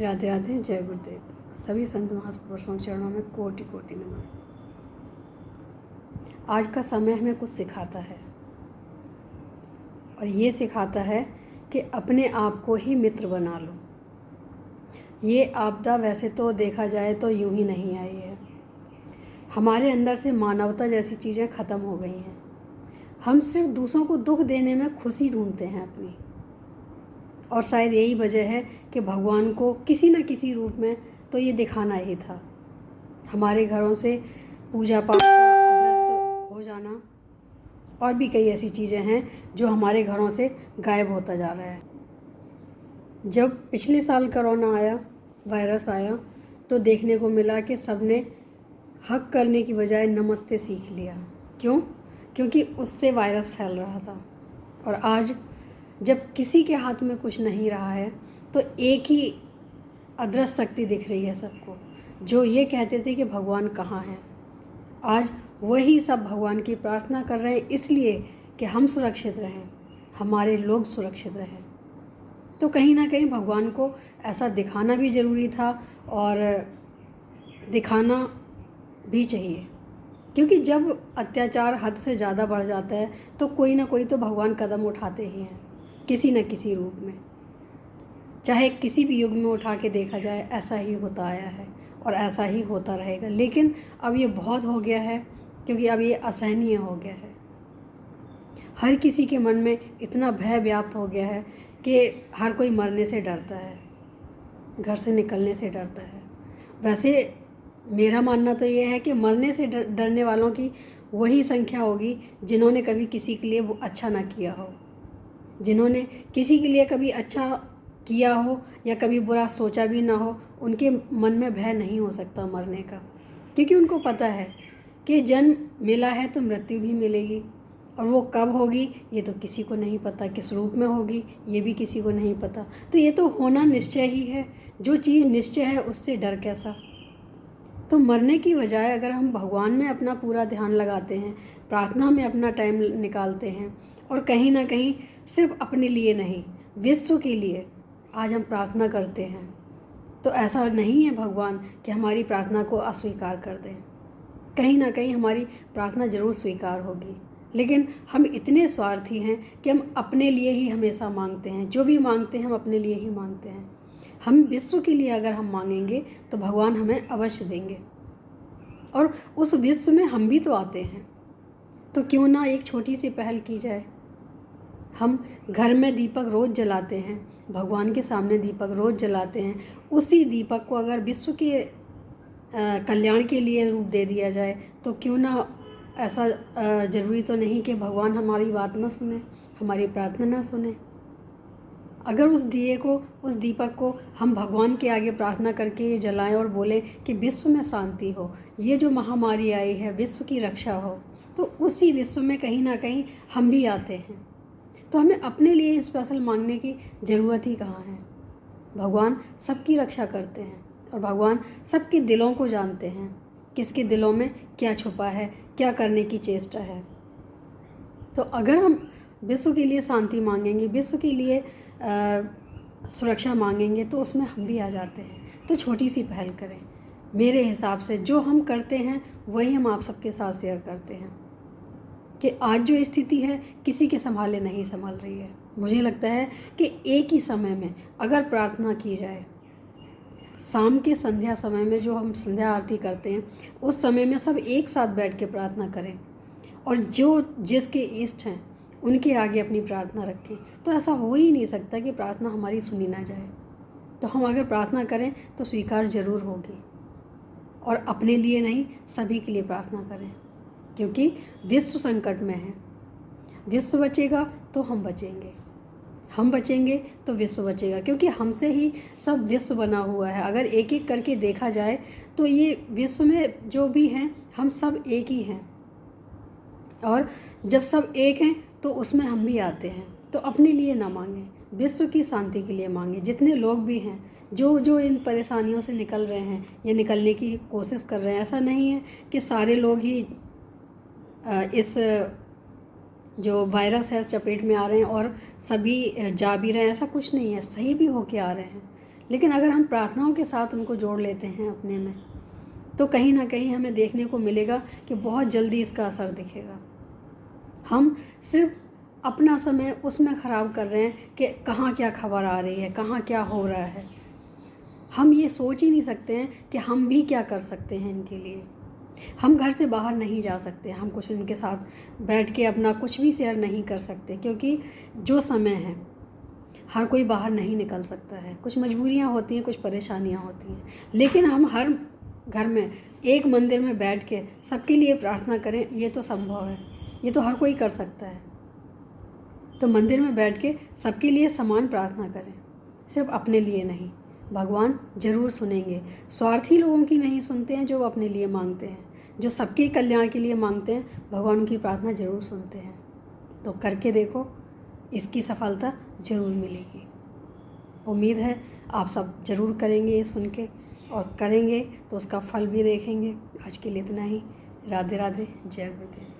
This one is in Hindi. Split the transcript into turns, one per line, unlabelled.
राधे राधे, जय गुरुदेव। सभी संत महापुरुषों के चरणों में कोटि कोटि नमन। आज का समय हमें कुछ सिखाता है और ये सिखाता है कि अपने आप को ही मित्र बना लो। ये आपदा वैसे तो देखा जाए तो यूं ही नहीं आई है। हमारे अंदर से मानवता जैसी चीज़ें ख़त्म हो गई हैं। हम सिर्फ दूसरों को दुख देने में खुशी ढूंढते हैं अपनी, और शायद यही वजह है कि भगवान को किसी न किसी रूप में तो ये दिखाना ही था। हमारे घरों से पूजा पाठ का अदृश्य हो जाना और भी कई ऐसी चीज़ें हैं जो हमारे घरों से गायब होता जा रहा है। जब पिछले साल कोरोना आया, वायरस आया, तो देखने को मिला कि सबने हक करने की बजाय नमस्ते सीख लिया। क्यों? क्योंकि उससे वायरस फैल रहा था। और आज जब किसी के हाथ में कुछ नहीं रहा है तो एक ही अदृश्य शक्ति दिख रही है सबको। जो ये कहते थे कि भगवान कहाँ है, आज वही सब भगवान की प्रार्थना कर रहे हैं, इसलिए कि हम सुरक्षित रहें, हमारे लोग सुरक्षित रहें। तो कहीं ना कहीं भगवान को ऐसा दिखाना भी ज़रूरी था और दिखाना भी चाहिए, क्योंकि जब अत्याचार हद से ज़्यादा बढ़ जाता है तो कोई ना कोई तो भगवान कदम उठाते ही हैं, किसी न किसी रूप में। चाहे किसी भी युग में उठा के देखा जाए, ऐसा ही होता आया है और ऐसा ही होता रहेगा। लेकिन अब ये बहुत हो गया है, क्योंकि अब ये असहनीय हो गया है। हर किसी के मन में इतना भय व्याप्त हो गया है कि हर कोई मरने से डरता है, घर से निकलने से डरता है। वैसे मेरा मानना तो ये है कि मरने से डरने वालों की वही संख्या होगी जिन्होंने कभी किसी के लिए वो अच्छा ना किया हो, जिन्होंने किसी के लिए कभी अच्छा किया हो या कभी बुरा सोचा भी ना हो। उनके मन में भय नहीं हो सकता मरने का, क्योंकि उनको पता है कि जन्म मिला है तो मृत्यु भी मिलेगी, और वो कब होगी ये तो किसी को नहीं पता, किस रूप में होगी ये भी किसी को नहीं पता। तो ये तो होना निश्चय ही है। जो चीज़ निश्चय है उससे डर कैसा। तो मरने की बजाय अगर हम भगवान में अपना पूरा ध्यान लगाते हैं, प्रार्थना में अपना टाइम निकालते हैं, और कहीं ना कहीं सिर्फ अपने लिए नहीं, विश्व के लिए आज हम प्रार्थना करते हैं, तो ऐसा नहीं है भगवान कि हमारी प्रार्थना को अस्वीकार कर दें। कहीं ना कहीं हमारी प्रार्थना ज़रूर स्वीकार होगी, लेकिन हम इतने स्वार्थी हैं कि हम अपने लिए ही हमेशा मांगते हैं। जो भी मांगते हैं हम अपने लिए ही मांगते हैं। हम विश्व के लिए अगर हम मांगेंगे तो भगवान हमें अवश्य देंगे, और उस विश्व में हम भी तो आते हैं। तो क्यों ना एक छोटी सी पहल की जाए। हम घर में दीपक रोज़ जलाते हैं, भगवान के सामने दीपक रोज़ जलाते हैं। उसी दीपक को अगर विश्व के कल्याण के लिए रूप दे दिया जाए तो क्यों ना। ऐसा ज़रूरी तो नहीं कि भगवान हमारी बात ना सुने, हमारी प्रार्थना ना सुने। अगर उस दिए को, उस दीपक को हम भगवान के आगे प्रार्थना करके जलाएं और बोलें कि विश्व में शांति हो, ये जो महामारी आई है विश्व की रक्षा हो, तो उसी विश्व में कहीं ना कहीं हम भी आते हैं। तो हमें अपने लिए स्पेशल मांगने की ज़रूरत ही कहाँ है। भगवान सबकी रक्षा करते हैं और भगवान सबके दिलों को जानते हैं, किसके दिलों में क्या छुपा है, क्या करने की चेष्टा है। तो अगर हम विश्व के लिए शांति मांगेंगे, विश्व के लिए सुरक्षा मांगेंगे, तो उसमें हम भी आ जाते हैं। तो छोटी सी पहल करें। मेरे हिसाब से जो हम करते हैं वही हम आप सबके साथ शेयर करते हैं कि आज जो स्थिति है किसी के संभाले नहीं संभल रही है। मुझे लगता है कि एक ही समय में अगर प्रार्थना की जाए, शाम के संध्या समय में जो हम संध्या आरती करते हैं, उस समय में सब एक साथ बैठ के प्रार्थना करें, और जो जिसके इष्ट हैं उनके आगे अपनी प्रार्थना रखें, तो ऐसा हो ही नहीं सकता कि प्रार्थना हमारी सुनी ना जाए। तो हम अगर प्रार्थना करें तो स्वीकार ज़रूर होगी, और अपने लिए नहीं सभी के लिए प्रार्थना करें, क्योंकि विश्व संकट में है। विश्व बचेगा तो हम बचेंगे, हम बचेंगे तो विश्व बचेगा, क्योंकि हमसे ही सब विश्व बना हुआ है। अगर एक एक करके देखा जाए तो ये विश्व में जो भी हैं हम सब एक ही हैं, और जब सब एक हैं तो उसमें हम भी आते हैं। तो अपने लिए ना मांगें, विश्व की शांति के लिए मांगें। जितने लोग भी हैं जो इन परेशानियों से निकल रहे हैं या निकलने की कोशिश कर रहे हैं, ऐसा नहीं है कि सारे लोग ही इस जो वायरस है चपेट में आ रहे हैं और सभी जा भी रहे हैं, ऐसा कुछ नहीं है। सही भी होके आ रहे हैं, लेकिन अगर हम प्रार्थनाओं के साथ उनको जोड़ लेते हैं अपने में, तो कहीं ना कहीं हमें देखने को मिलेगा कि बहुत जल्दी इसका असर दिखेगा। हम सिर्फ अपना समय उसमें ख़राब कर रहे हैं कि कहाँ क्या खबर आ रही है, कहाँ क्या हो रहा है। हम ये सोच ही नहीं सकते हैं कि हम भी क्या कर सकते हैं इनके लिए। हम घर से बाहर नहीं जा सकते, हम कुछ उनके साथ बैठ के अपना कुछ भी शेयर नहीं कर सकते, क्योंकि जो समय है हर कोई बाहर नहीं निकल सकता है। कुछ मजबूरियां होती हैं, कुछ परेशानियां होती हैं, लेकिन हम हर घर में एक मंदिर में बैठ के सबके लिए प्रार्थना करें, ये तो संभव है, ये तो हर कोई कर सकता है। तो मंदिर में बैठ के सबके लिए समान प्रार्थना करें, सिर्फ अपने लिए नहीं। भगवान ज़रूर सुनेंगे। स्वार्थी लोगों की नहीं सुनते हैं, जो अपने लिए मांगते हैं, जो सबके कल्याण के लिए मांगते हैं, भगवान उनकी प्रार्थना ज़रूर सुनते हैं। तो करके देखो, इसकी सफलता ज़रूर मिलेगी। उम्मीद है आप सब ज़रूर करेंगे ये सुन के, और करेंगे तो उसका फल भी देखेंगे। आज के लिए इतना ही। राधे राधे, जय गुरुदेव।